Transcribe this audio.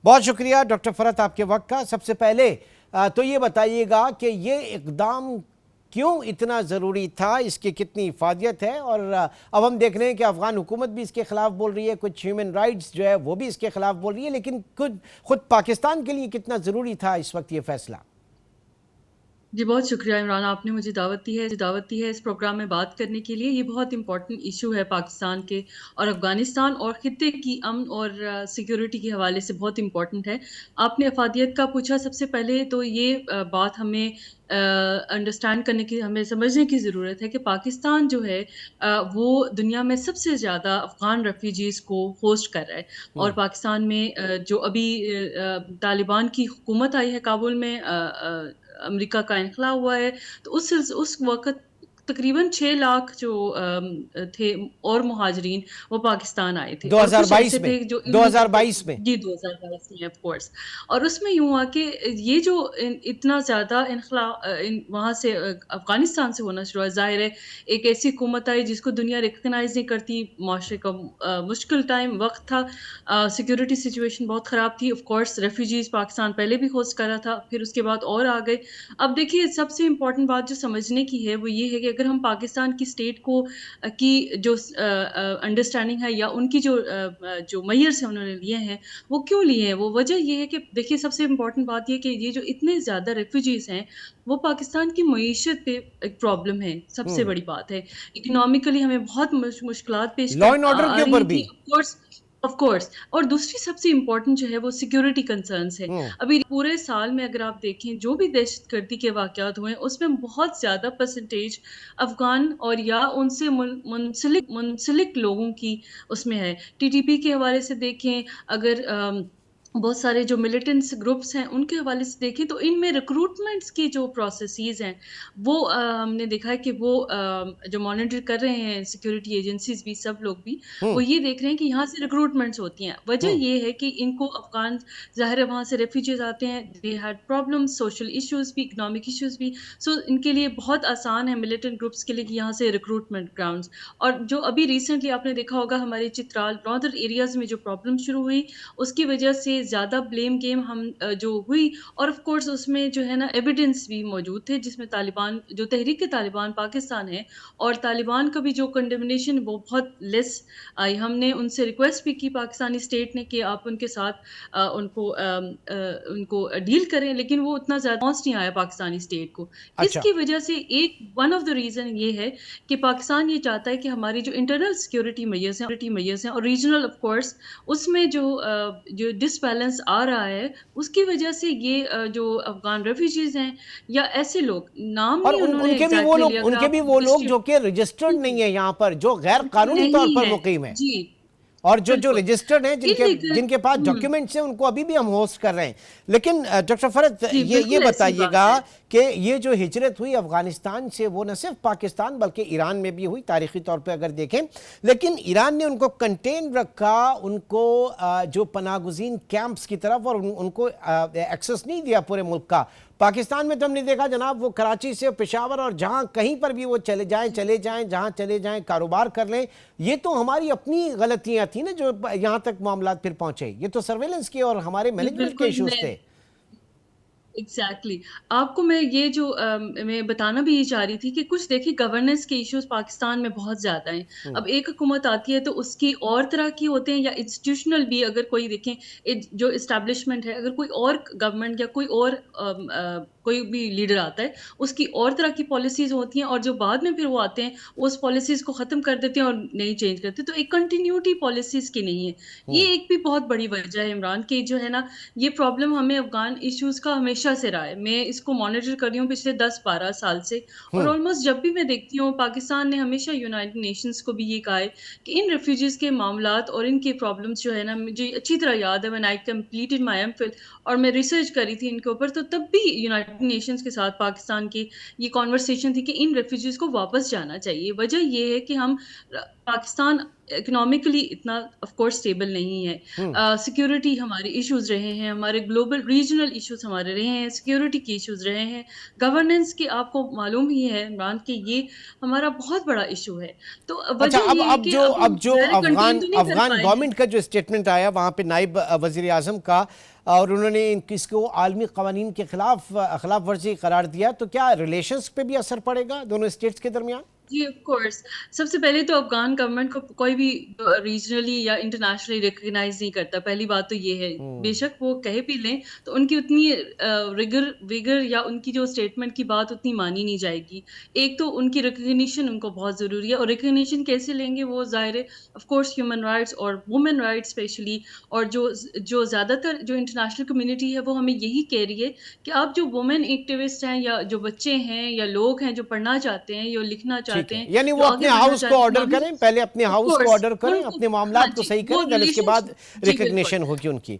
بہت شکریہ ڈاکٹر فرحت آپ کے وقت کا. سب سے پہلے تو یہ بتائیے گا کہ یہ اقدام کیوں اتنا ضروری تھا, اس کی کتنی افادیت ہے, اور اب ہم دیکھ رہے ہیں کہ افغان حکومت بھی اس کے خلاف بول رہی ہے, کچھ ہیومن رائٹس جو ہے وہ بھی اس کے خلاف بول رہی ہے, لیکن خود پاکستان کے لیے کتنا ضروری تھا اس وقت یہ فیصلہ؟ جی بہت شکریہ عمران, آپ نے مجھے دعوت دی ہے اس پروگرام میں بات کرنے کے لیے. یہ بہت امپورٹنٹ ایشو ہے پاکستان کے اور افغانستان اور خطے کی امن اور سیکیورٹی کے حوالے سے بہت امپورٹنٹ ہے. آپ نے افادیت کا پوچھا. سب سے پہلے تو یہ بات ہمیں انڈرسٹینڈ کرنے کی, ہمیں سمجھنے کی ضرورت ہے کہ پاکستان جو ہے وہ دنیا میں سب سے زیادہ افغان ریفیوجیز کو ہوسٹ کر رہا ہے. اور پاکستان میں جو ابھی طالبان کی حکومت آئی ہے کابل میں, امریکہ کا انخلا ہوا ہے, تو اس وقت تقریباً 6 لاکھ جو تھے اور مہاجرین وہ پاکستان آئے تھے, اور کچھ ایسے 2022 میں تھے جو 2022 میں جی 2022 میں آف کورس. اور اس میں یوں ہوا کہ یہ جو اتنا زیادہ انخلا وہاں سے افغانستان سے ہونا شروع ہے, ظاہر ہے ایک ایسی حکومت آئی جس کو دنیا ریکگنائز نہیں کرتی, معاشرے کا مشکل ٹائم وقت تھا, سیکورٹی سچویشن بہت خراب تھی. آف کورس ریفیوجیز پاکستان پہلے بھی ہوسٹ کر رہا تھا, پھر اس کے بعد اور آ گئے. اب دیکھیے سب سے امپورٹنٹ بات جو سمجھنے کی ہے وہ یہ ہے کہ اگر ہم پاکستان کی اسٹیٹ کو کی جو انڈرسٹینڈنگ ہے یا ان کی جو میئرس ہیں انہوں نے لیے ہیں, وہ کیوں لیے ہیں, وہ وجہ یہ ہے کہ دیکھیے سب سے امپورٹنٹ بات یہ کہ یہ جو اتنے زیادہ ریفیوجیز ہیں وہ پاکستان کی معیشت پہ ایک پرابلم ہے. سب سے بڑی بات ہے اکنامکلی ہمیں بہت مشکلات پیش لا اینڈ آرڈر کے آ اوپر رہی بھی. تھی. Of course. اور دوسری سب سے امپورٹنٹ جو ہے وہ سیکورٹی کنسرنس ہے. ابھی پورے سال میں اگر آپ دیکھیں جو بھی دہشت گردی کے واقعات ہوئے ہیں اس میں بہت زیادہ پرسنٹیج افغان اور یا ان سے منسلک لوگوں کی اس میں ہے. ٹی ٹی پی کے حوالے سے دیکھیں, اگر بہت سارے جو ملیٹنٹس گروپس ہیں ان کے حوالے سے دیکھیں تو ان میں ریکروٹمنٹس کی جو پروسیسز ہیں وہ ہم نے دیکھا ہے کہ وہ جو مانیٹر کر رہے ہیں سیکورٹی ایجنسیز بھی, سب لوگ بھی, وہ یہ دیکھ رہے ہیں کہ یہاں سے ریکروٹمنٹس ہوتی ہیں. وجہ یہ ہے کہ ان کو افغان, ظاہر ہے وہاں سے ریفیوجیز آتے ہیں, they had problems, social issues بھی, اکنامک ایشوز بھی, سو ان کے لیے بہت آسان ہے ملیٹنٹ گروپس کے لیے کہ یہاں سے ریکروٹمنٹ گراؤنڈس. اور جو ابھی ریسنٹلی آپ نے دیکھا ہوگا ہمارے چترال ناردرن ایریاز میں جو پرابلم شروع ہوئی, اس کی وجہ سے زیادہ بلیم گیم ہم جو ہوئی, اور آف کورس اس میں جو ہے نا ایویڈنس بھی موجود تھے جس میں طالبان, جو تحریک طالبان پاکستان ہے اور طالبان کا بھی جو کنڈمنیشن وہ بہت لیس آئی. ہم نے ان سے ریکویسٹ بھی کی پاکستانی اسٹیٹ نے کہ آپ ان کے ساتھ ان کو ڈیل کریں, لیکن وہ اتنا زیادہ رسپانس نہیں آیا پاکستانی اسٹیٹ کو. اس اچھا, کی وجہ سے ایک ون آف دا ریزن یہ ہے کہ پاکستان یہ چاہتا ہے کہ ہماری جو انٹرنل سیکورٹی میئرز ہیں اور ریجنل آف کورس اس میں جو ڈسبیلنس آ رہا ہے اس کی وجہ سے یہ جو افغان ریفیوجیز ہیں یا ایسے لوگ, نام اور نہیں انہوں نے ان کے بھی وہ ایگزیکٹلی لوگ لیا, ان اگر کے آپ بھی وہ لوگ ہسٹری جو کہ رجسٹرڈ نہیں ہیں یہاں پر, جو غیر قانونی طور پر نہیں ہے, مقیم ہیں, جی اور جو بالکل رجسٹرڈ ہیں انلیگل, جن کے پاس ڈاکیومنٹس ہیں ان کو ابھی بھی ہم ہوسٹ کر رہے ہیں. لیکن ڈاکٹر فرحت جی یہ بالکل ایسی بتائیے بات گا ہے. کہ یہ جو ہجرت ہوئی افغانستان سے وہ نہ صرف پاکستان بلکہ ایران میں بھی ہوئی تاریخی طور پہ اگر دیکھیں, لیکن ایران نے ان کو کنٹین رکھا, ان کو جو پناہ گزین کیمپس کی طرف, اور ان کو ایکسس نہیں دیا پورے ملک کا. پاکستان میں تو ہم نے دیکھا جناب, وہ کراچی سے پشاور اور جہاں کہیں پر بھی وہ چلے جائیں جہاں چلے جائیں کاروبار کر لیں. یہ تو ہماری اپنی غلطیاں تھیں نا جو یہاں تک معاملات پھر پہنچے. یہ تو سرویلنس کے اور ہمارے جی مینجمنٹ کے بالکل. ایشوز میں تھے. ایگزیکٹلی آپ کو میں یہ جو میں بتانا بھی یہ چاہ رہی تھی کہ کچھ دیکھیے گورننس کے ایشوز پاکستان میں بہت زیادہ ہیں. اب ایک حکومت آتی ہے تو اس کی اور طرح کی ہوتے ہیں, یا انسٹیٹیوشنل بھی اگر کوئی دیکھیں جو اسٹیبلشمنٹ ہے, اگر کوئی اور گورنمنٹ یا کوئی بھی لیڈر آتا ہے اس کی اور طرح کی پالیسیز ہوتی ہیں, اور جو بعد میں پھر وہ آتے ہیں وہ اس پالیسیز کو ختم کر دیتے ہیں اور نہیں چینج کرتے, تو ایک کنٹینیوٹی پالیسیز کی نہیں ہے. یہ ایک بھی بہت بڑی وجہ ہے عمران, کہ جو ہے نا یہ پرابلم ہمیں افغان ایشوز کا ہمیشہ سے رہا ہے. میں اس کو مانیٹر کر رہی ہوں پچھلے 10-12 سال سے, اور آلموسٹ جب بھی میں دیکھتی ہوں پاکستان نے ہمیشہ یونائٹڈ نیشنز کو بھی یہ کہا ہے کہ ان ریفیوجیز کے معاملات اور ان کے پرابلمس جو ہے نا, مجھے اچھی طرح یاد ہے when I completed my MPhil اور میں ریسرچ کری تھی ان کے اوپر, تو تب بھی یونائٹڈ نیشنز کے ساتھ پاکستان کی یہ کانورسیشن تھی کہ ان ریفیوجیز کو واپس جانا چاہیے. وجہ یہ ہے کہ ہم پاکستان اکنامکلی اتنا آف کورس اسٹیبل نہیں ہے. سیکیورٹی ہمارے ایشوز رہے ہیں, ہمارے گلوبل ریجنل ایشوز ہمارے رہے ہیں, سیکیورٹی کے ایشوز رہے ہیں, گورننس کی آپ کو معلوم ہی ہے عمران کہ یہ ہمارا بہت بڑا ایشو ہے. تو اچھا، وجہ یہ ہے کہ اب ہم جو کنٹین تو نہیں کر افغان پائے ہیں. گورنمنٹ کا جو اسٹیٹمنٹ آیا وہاں پہ نائب وزیر اعظم کا، اور انہوں نے اس کو عالمی قوانین کے خلاف ورزی قرار دیا، تو کیا ریلیشنز پہ بھی اثر پڑے گا دونوں اسٹیٹس کے درمیان؟ جی آف کورس. سب سے پہلے تو افغان گورنمنٹ کو کوئی بھی ریجنلی یا انٹرنیشنلی ریکگنائز نہیں کرتا. پہلی بات تو یہ ہے. بے شک وہ کہہ بھی لیں تو ان کی اتنی ویگر یا ان کی جو اسٹیٹمنٹ کی بات اتنی مانی نہیں جائے گی. ایک تو ان کی ریکگنیشن ان کو بہت ضروری ہے, اور ریکگنیشن کیسے لیں گے وہ ظاہر ہے آف کورس ہیومن رائٹس اور وومن رائٹس اسپیشلی, اور جو زیادہ تر جو انٹرنیشنل کمیونٹی ہے وہ ہمیں یہی کہہ رہی ہے کہ آپ جو وومن ایکٹیوسٹ ہیں یا جو بچے ہیں یا لوگ ہیں جو پڑھنا چاہتے ہیں یا لکھنا ٹھیک چاہتے ہے، ہیں, یعنی وہ جو اپنے آگے بڑھنا ہاؤس کو چاہتے آرڈر ہیں, کریں، پہلے اپنے آف ہاؤس کو کورس آرڈر کریں، ان کو, اپنے ہاں معاملات کو جی, صحیح وہ کریں، دین اس کے بعد ریلیشن, جی بالکل ریکگنیشن ہوگی ان کی.